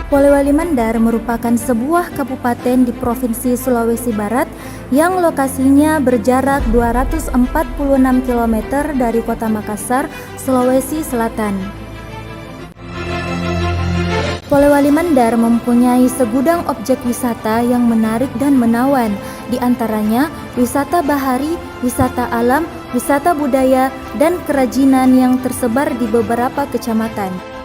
Polewali Mandar merupakan sebuah kabupaten di Provinsi Sulawesi Barat yang lokasinya berjarak 246 km dari Kota Makassar, Sulawesi Selatan. Polewali Mandar mempunyai segudang objek wisata yang menarik dan menawan, di antaranya wisata bahari, wisata alam, wisata budaya, dan kerajinan yang tersebar di beberapa kecamatan.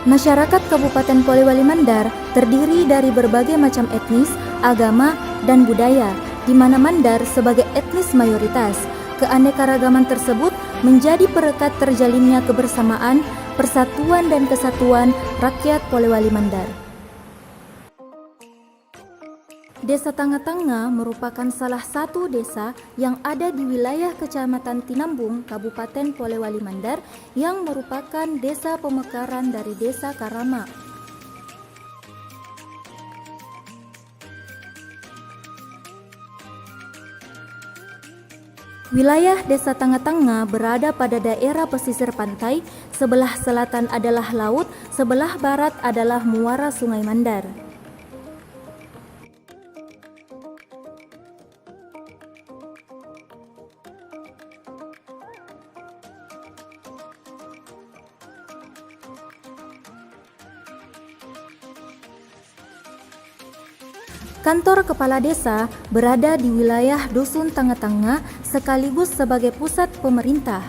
Masyarakat Kabupaten Polewali Mandar terdiri dari berbagai macam etnis, agama, dan budaya, di mana Mandar sebagai etnis mayoritas. Keanekaragaman tersebut menjadi perekat terjalinnya kebersamaan, persatuan dan kesatuan rakyat Polewali Mandar. Desa Tanga-Tanga merupakan salah satu desa yang ada di wilayah Kecamatan Tinambung, Kabupaten Polewali Mandar, yang merupakan desa pemekaran dari Desa Karama. Wilayah Desa Tanga-Tanga berada pada daerah pesisir pantai, sebelah selatan adalah laut, sebelah barat adalah muara Sungai Mandar. Kantor Kepala Desa berada di wilayah Dusun Tanga-Tanga sekaligus sebagai pusat pemerintah.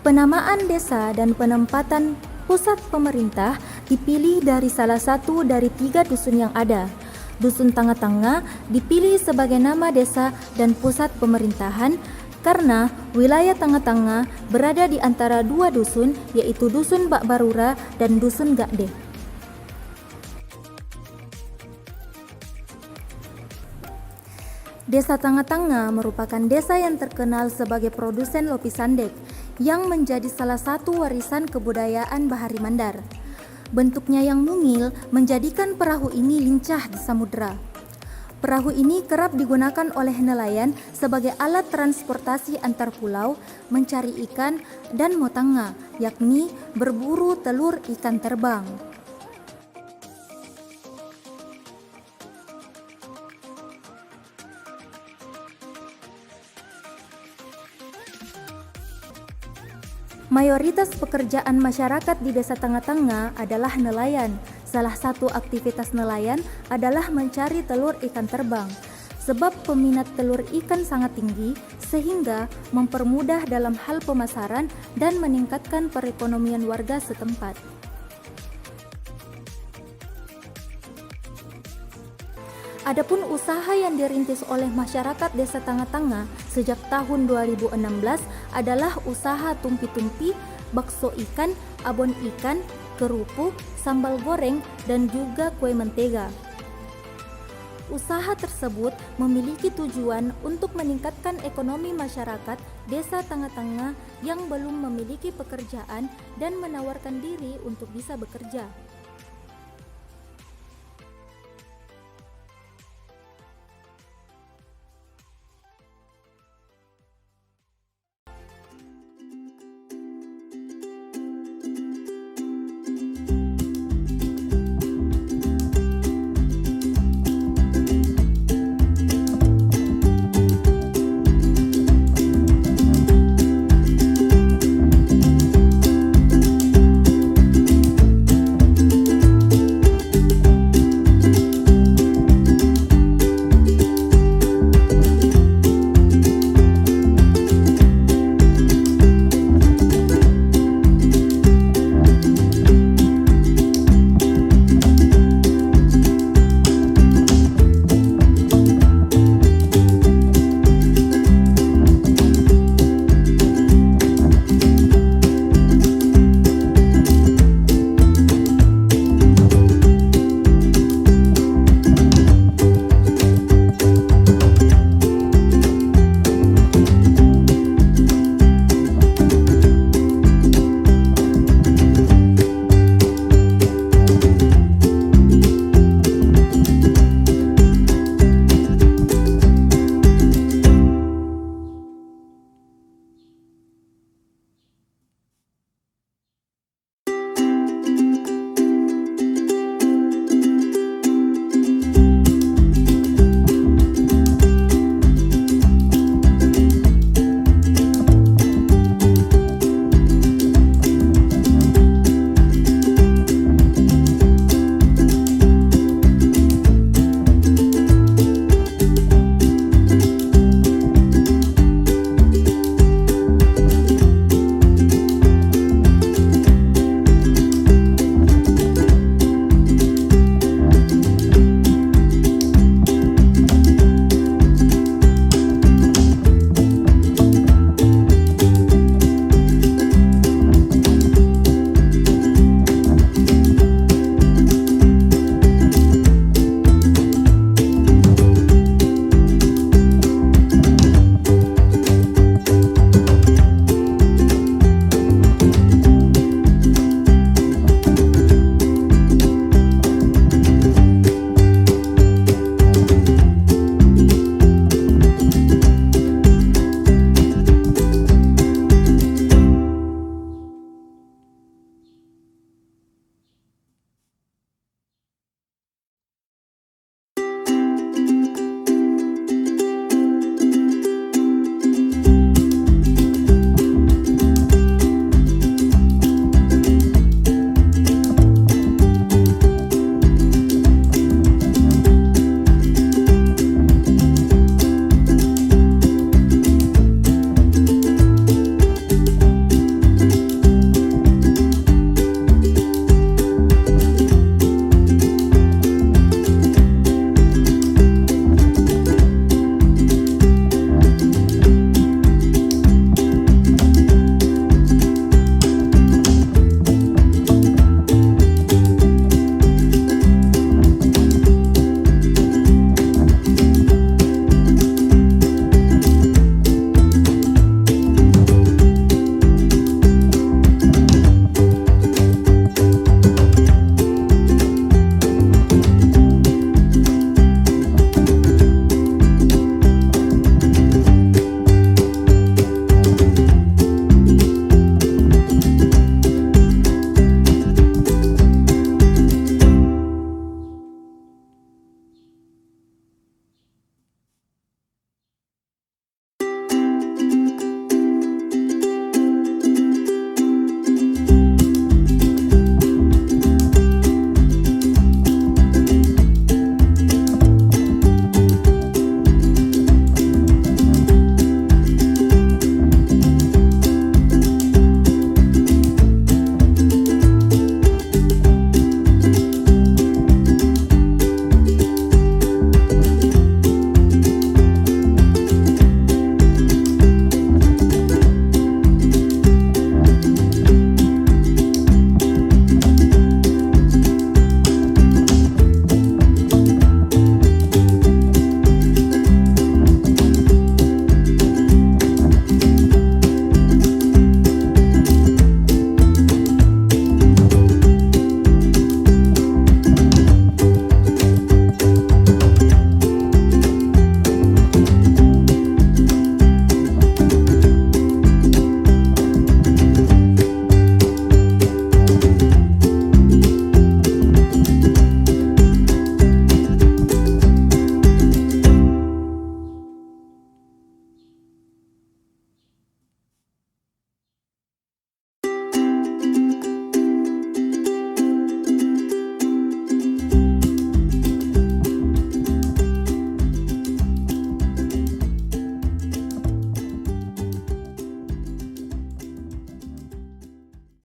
Penamaan desa dan penempatan pusat pemerintah dipilih dari salah satu dari 3 dusun yang ada. Dusun Tanga-Tanga dipilih sebagai nama desa dan pusat pemerintahan karena wilayah Tanga-Tanga berada di antara 2 dusun, yaitu Dusun Bak Barura dan Dusun Gakde. Desa Tanga-Tanga merupakan desa yang terkenal sebagai produsen lopi sandek yang menjadi salah satu warisan kebudayaan Bahari Mandar. Bentuknya yang mungil menjadikan perahu ini lincah di samudera. Perahu ini kerap digunakan oleh nelayan sebagai alat transportasi antar pulau, mencari ikan, dan motanga, yakni berburu telur ikan terbang. Mayoritas pekerjaan masyarakat di Desa Tanga-Tanga adalah nelayan. Salah satu aktivitas nelayan adalah mencari telur ikan terbang. Sebab peminat telur ikan sangat tinggi, sehingga mempermudah dalam hal pemasaran dan meningkatkan perekonomian warga setempat. Adapun usaha yang dirintis oleh masyarakat Desa Tanga-Tanga sejak tahun 2016 adalah usaha tumpi-tumpi, bakso ikan, abon ikan, kerupuk, sambal goreng, dan juga kue mentega. Usaha tersebut memiliki tujuan untuk meningkatkan ekonomi masyarakat Desa Tanga-Tanga yang belum memiliki pekerjaan dan menawarkan diri untuk bisa bekerja.